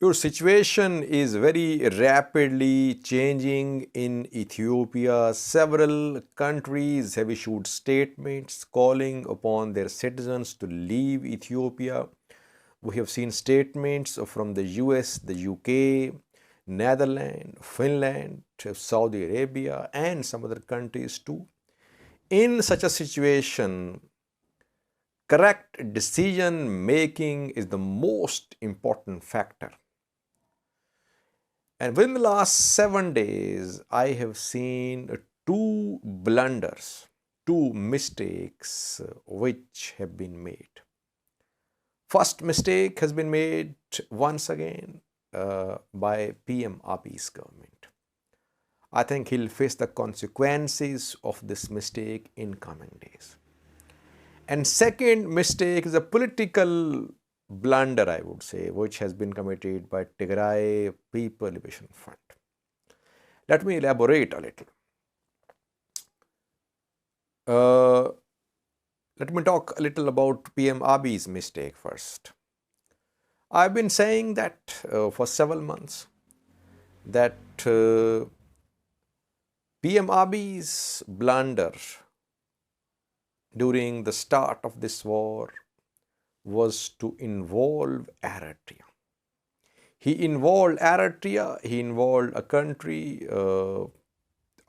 Your situation is very rapidly changing in Ethiopia. Several countries have issued statements calling upon their citizens to leave Ethiopia. We have seen statements from the US, the UK, Netherlands, Finland, Saudi Arabia, and some other countries too. In such a situation, correct decision making is the most important factor. And within the last 7 days, I have seen two blunders, two mistakes which have been made. First mistake has been made once again by PM Abiy's government. I think he'll face the consequences of this mistake in coming days. And second mistake is a political blunder, I would say, which has been committed by Tigray People Liberation Front. Let me elaborate a little. Let me talk a little about PM Abiy's mistake first. I've been saying that for several months that PM Abiy's blunder during the start of this war was to involve Eritrea. He involved Eritrea, he involved a country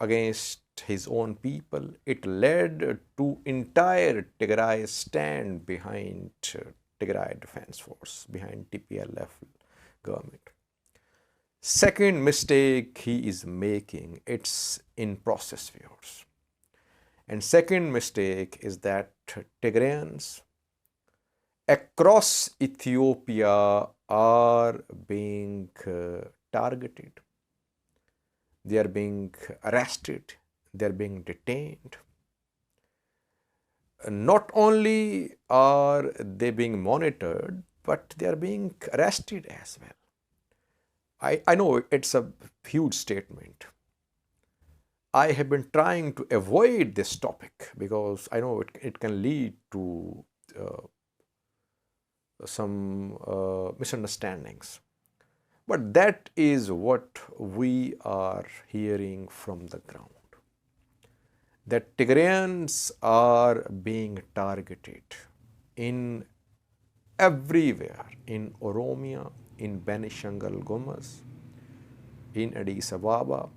against his own people. It led to entire Tigray stand behind Tigray Defense Force, behind TPLF government. Second mistake he is making, it's in process viewers. And second mistake is that Tigrayans across Ethiopia are being targeted. They are being arrested. They are being detained. Not only are they being monitored, but they are being arrested as well. I know it's a huge statement. I have been trying to avoid this topic because I know it can lead to some misunderstandings. But that is what we are hearing from the ground. That Tigrayans are being targeted in everywhere, in Oromia, in Benishangul Gumuz, in Addis Ababa.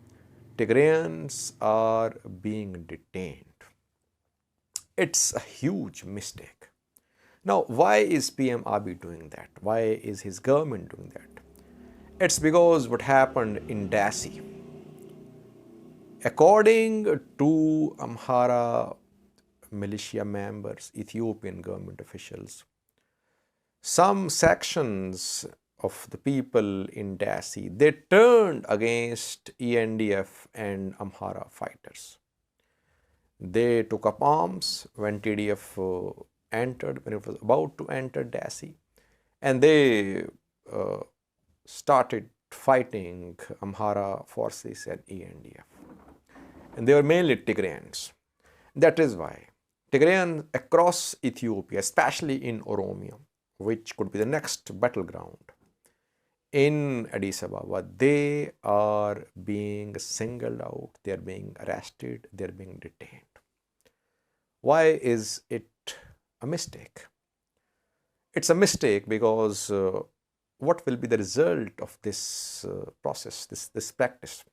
Tigrayans are being detained. It's a huge mistake. Now, why is PM Abiy doing that? Why is his government doing that? It's because what happened in Dassi. According to Amhara militia members, Ethiopian government officials, some sections of the people in Dassi, they turned against ENDF and Amhara fighters. They took up arms when TDF entered, when it was about to enter Dassi, and they started fighting Amhara forces and ENDF. And they were mainly Tigrayans. That is why Tigrayans across Ethiopia, especially in Oromia, which could be the next battleground, in Addis Ababa, they are being singled out, they are being arrested, they are being detained. Why is it a mistake? It's a mistake because what will be the result of this process, this practice?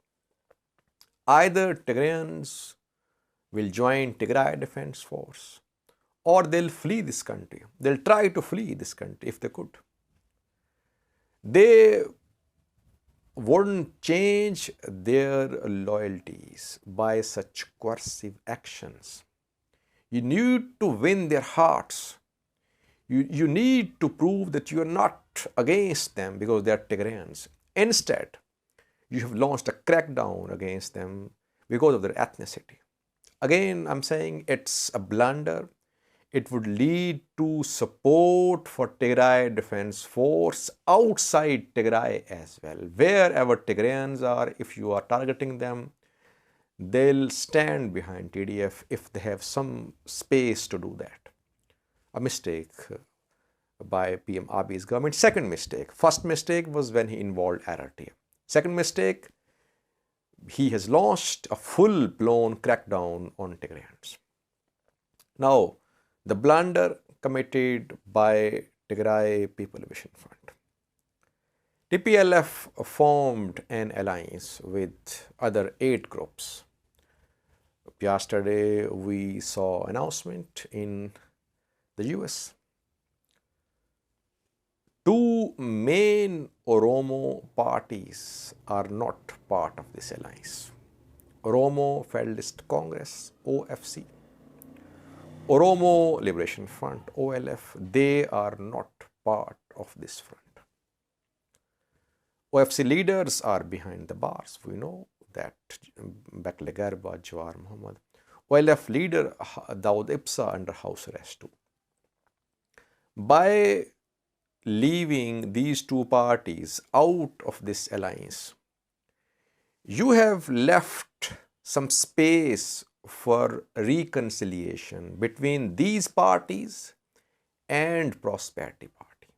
Either Tigrayans will join Tigray Defense Force or they'll flee this country. They'll try to flee this country if they could. They wouldn't change their loyalties by such coercive actions. You need to win their hearts. You need to prove that you are not against them because they are Tigrayans. Instead, you have launched a crackdown against them because of their ethnicity. Again, I'm saying it's a blunder. It would lead to support for Tigray Defense Force outside Tigray as well. Wherever Tigrayans are, if you are targeting them, they'll stand behind TDF if they have some space to do that. A mistake by PM Abiy's government. Second mistake. First mistake was when he involved RRTF. Second mistake, he has launched a full-blown crackdown on Tigrayans. Now, the blunder committed by Tigray People Liberation Front. TPLF formed an alliance with other 8 groups. Yesterday, we saw announcement in the US. 2 main Oromo parties are not part of this alliance. Oromo Federalist Congress, OFC. Oromo Liberation Front, OLF, they are not part of this front. OFC leaders are behind the bars. We know that Bekele Garba, Jawar Muhammad. OLF leader Dawood Ibsa under house arrest too. By leaving these 2 parties out of this alliance, you have left some space for reconciliation between these parties and Prosperity Party.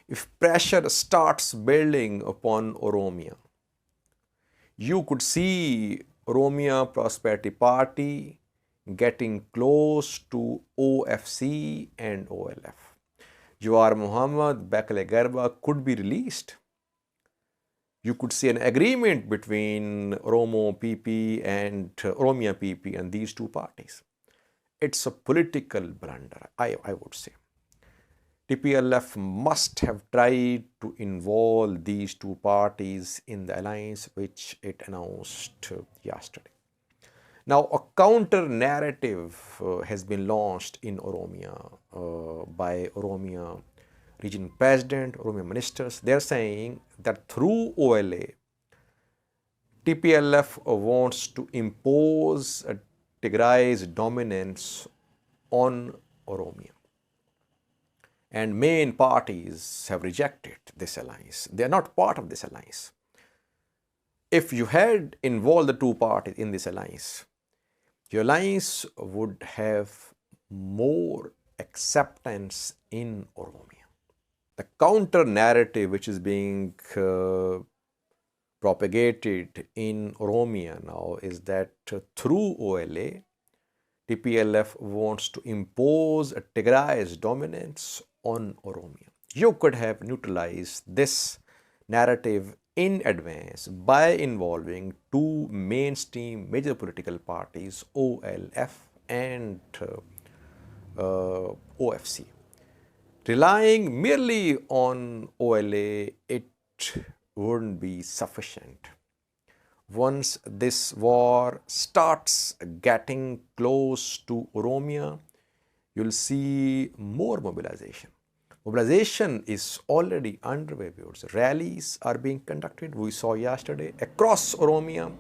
If pressure starts building upon Oromia, you could see Oromia Prosperity Party getting close to OFC and OLF. Jawar Muhammad, Bekele Garba could be released. You could see an agreement between Oromo PP and Oromia PP and these 2 parties. It's a political blunder, I would say. TPLF must have tried to involve these 2 parties in the alliance which it announced yesterday. Now, a counter narrative has been launched in Oromia by Oromia region president, Oromia ministers. They are saying that through OLA, TPLF wants to impose Tigray's dominance on Oromia. And main parties have rejected this alliance. They are not part of this alliance. If you had involved the 2 parties in this alliance, your alliance would have more acceptance in Oromia. The counter narrative which is being propagated in Oromia now is that through OLA, TPLF wants to impose Tigray's dominance on Oromia. You could have neutralized this narrative in advance by involving 2 mainstream major political parties, OLF and OFC. Relying merely on OLA, it wouldn't be sufficient. Once this war starts getting close to Oromia, you'll see more mobilization. Mobilization is already underway. Rallies are being conducted. We saw yesterday across Oromia,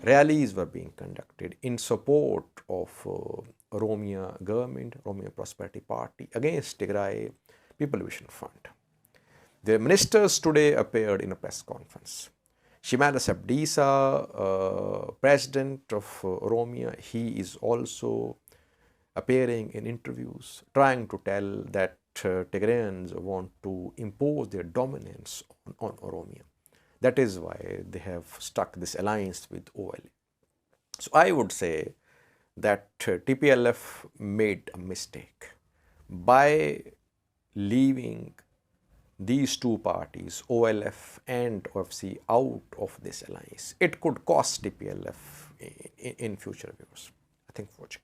rallies were being conducted in support of Oromia government, Oromia Prosperity Party against Tigray People Liberation Front. The ministers today appeared in a press conference. Shimala Sabdisa, president of Oromia, he is also appearing in interviews, trying to tell that Tigrayans want to impose their dominance on Oromia. That is why they have struck this alliance with OLA. So I would say that TPLF made a mistake by leaving these 2 parties, OLF and OFC, out of this alliance. It could cost TPLF in future, viewers. Thank you for watching.